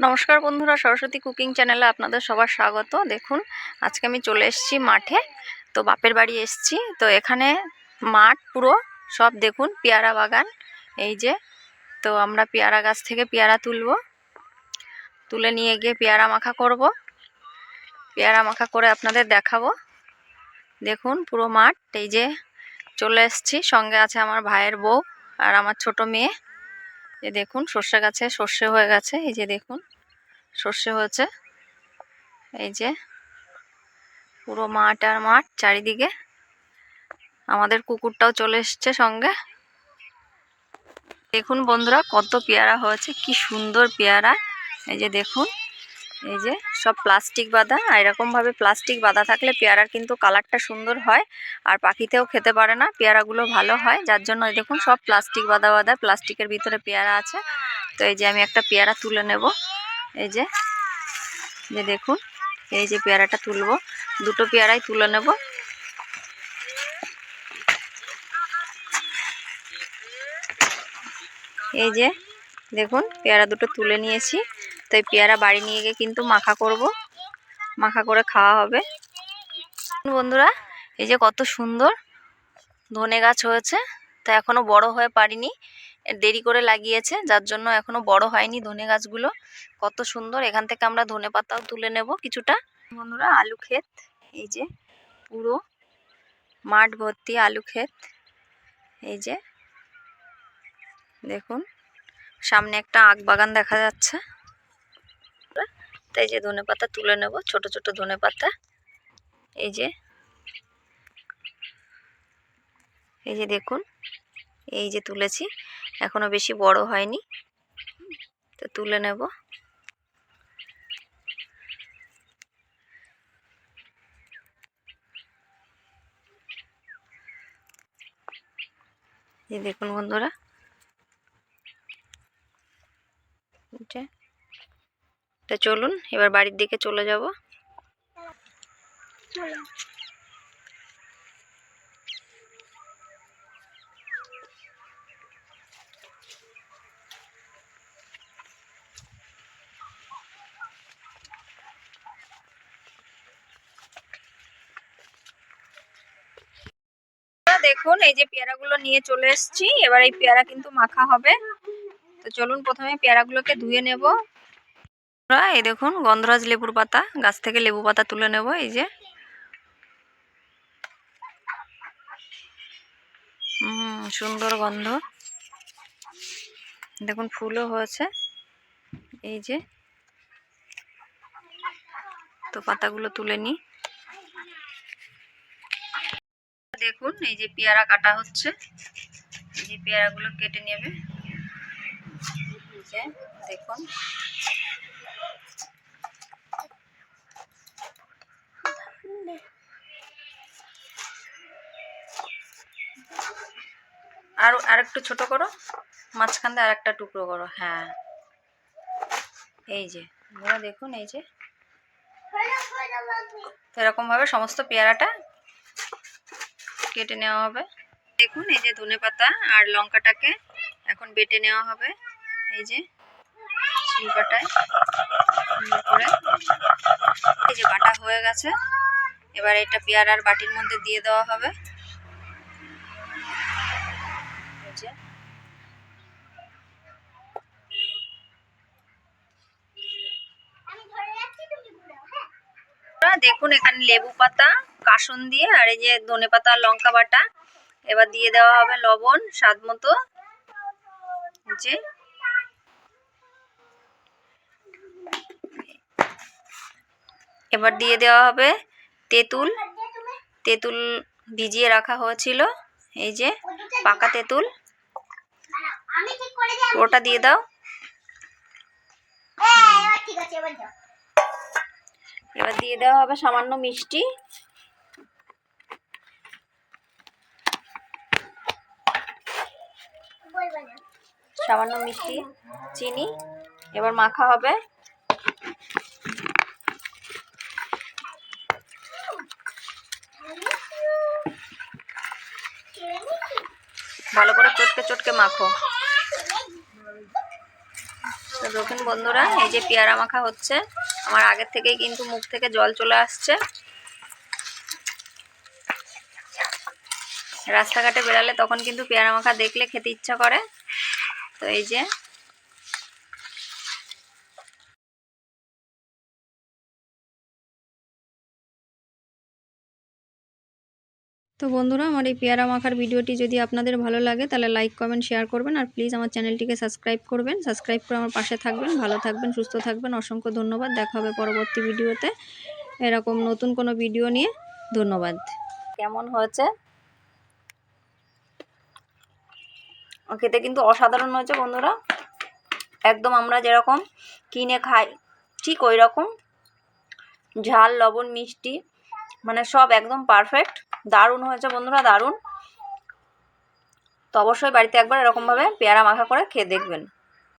নমস্কার বন্ধুরা, সরস্বতী কুকিং চ্যানেলে আপনাদের সবার স্বাগত। দেখুন, আজকে আমি চলে এসেছি মাঠে। তো বাপের বাড়ি এসেছি, তো এখানে মাঠ পুরো সব দেখুন পেয়ারা বাগান। এই যে, তো আমরা পেয়ারা গাছ থেকে পেয়ারা তুলে নিয়ে গিয়ে পেয়ারা মাখা করব। পেয়ারা মাখা করে আপনাদের দেখাবো। দেখুন পুরো মাঠ। এই যে চলে এসেছি, সঙ্গে আছে আমার ভাইয়ের বউ আর আমার ছোট মেয়ে। এই দেখুন সর্ষে গাছে সর্ষে হয়ে গেছে। এই যে দেখুন সর্ষে হয়েছে। এই যে পুরো মাঠ আর মাঠ চারিদিকে। আমাদের কুকুরটাও চলে এসছে সঙ্গে। দেখুন বন্ধুরা, কত পেয়ারা হয়েছে, কি সুন্দর পেয়ারা। এই যে দেখুন, এই যে সব প্লাস্টিক বাঁধা। এরকম ভাবে প্লাস্টিক বাঁধা থাকলে পেয়ারার কিন্তু কালারটা সুন্দর হয়, আর পাখিতেও খেতে পারে না, পেয়ারাগুলো ভালো হয়। যার জন্য এই দেখুন সব প্লাস্টিক বাঁধা প্লাস্টিকের ভিতরে পেয়ারা আছে। তো এই যে আমি একটা পেয়ারা তুলে নেব। এই যে দেখুন, এই যে পেয়ারাটা তুলবো, দুটো পেয়ারাই তুলে নেব। এই যে দেখুন পেয়ারা দুটো তুলে নিয়েছি। তো এই পেয়ারা বাড়ি নিয়ে গিয়ে কিন্তু মাখা করব, মাখা করে খাওয়া হবে। বন্ধুরা, এই যে কত সুন্দর ধনে গাছ হয়েছে। তো এখনো বড় হয়ে পারিনি, দেরি করে লাগিয়েছে, যার জন্য এখনো বড় হয়নি ধনে গাছগুলো। কত সুন্দর। এখান থেকে আমরা ধনে পাতাও তুলে নেব কিছুটা। বন্ধুরা, আলু ক্ষেত, এই যে পুরো মাঠ ভর্তি আলু ক্ষেত। এই যে দেখুন, সামনে একটা আখ বাগান দেখা যাচ্ছে। তাই যে ধনে পাতা তুলে নেব, ছোট ছোট ধনে পাতা। এই যে দেখুন, এই যে তুলেছি, এখনো বেশি বড় হয়নি, তো তুলে নেব। এই দেখুন বন্ধুরা, তো চলুন এবার বাড়ির দিকে চলে যাব। দেখুন, এই যে পেয়ারাগুলো নিয়ে চলে এসেছি। এবার এই পেয়ারা কিন্তু মাখা হবে। তো চলুন প্রথমে পেয়ারাগুলোকে ধুয়ে নেব। এই দেখুন গন্ধরাজ লেবুর পাতা, গাছ থেকে লেবু পাতা তুলে নেব। এই যে সুন্দর গন্ধ। দেখুন ফুলও হয়েছে। এই যে, তো পাতাগুলো তুলে নিই। দেখুন, এই যে পেয়ারা কাটা হচ্ছে। এই যে পেয়ারাগুলো কেটে নেবে। দেখুন, আর একটু ছোট করো, মাঝখান দিয়ে আর একটা টুকরো করো। হ্যাঁ, এই যে দেখুন, এই যে এরকম ভাবে সমস্ত পেয়ারাটা কেটে নেওয়া হবে। দেখুন, এই যে ধনে পাতা আর লঙ্কাটাকে এখন বেটে নেওয়া হবে। এই যে শিলপাটায় সুন্দর করে। এই যে বাটা হয়ে গেছে। এবার এটা পেয়ারার বাটির মধ্যে দিয়ে দেওয়া হবে। এই যে দেখুন, এখানে লেবু পাতা, কাসুন্দি আর এই যে ধনে পাতা আর লঙ্কা বাটা। এবার দিয়ে দেওয়া হবে লবণ স্বাদ মতো। যে এবার দিয়ে দেওয়া হবে তেঁতুল। তেঁতুল ভিজিয়ে রাখা হয়েছিল, এই যে পাকা তেঁতুল, ওটা দিয়ে দাও। এবার দিয়ে দেওয়া হবে সামান্য মিষ্টি। সামান্য মিষ্টি, চিনি। এবার মাখা হবে। ভালো করে চটকে চটকে মাখো। তো দেখুন বন্ধুরা, এই যে পেয়ারা মাখা হচ্ছে, আমার আগের থেকেই কিন্তু মুখ থেকে জল চলে আসছে। রাস্তাঘাটে বেরালে তখন কিন্তু পেয়ারা মাখা দেখলে খেতে ইচ্ছা করে। তো এই যে তো বন্ধুরা, আমার এই পেয়ারা মাখার ভিডিওটি যদি আপনাদের ভালো লাগে তাহলে লাইক কমেন্ট শেয়ার করবেন, আর প্লিজ আমার চ্যানেলটিকে সাবস্ক্রাইব করবেন। সাবস্ক্রাইব করে আমার পাশে থাকবেন। ভালো থাকবেন, সুস্থ থাকবেন। অসংখ্য ধন্যবাদ। দেখা হবে পরবর্তী ভিডিওতে এরকম নতুন কোনো ভিডিও নিয়ে। ধন্যবাদ। কেমন হয়েছে? খেতে কিন্তু অসাধারণ হয়েছে বন্ধুরা। একদম আমরা যেরকম কিনে খাই ঠিক ওই রকম ঝাল, লবণ, মিষ্টি, মানে সব একদম পারফেক্ট। দারুণ হয়েছে বন্ধুরা, দারুণ। তো অবশ্যই বাড়িতে একবার এরকমভাবে পেয়ারা মাখা করে খেয়ে দেখবেন।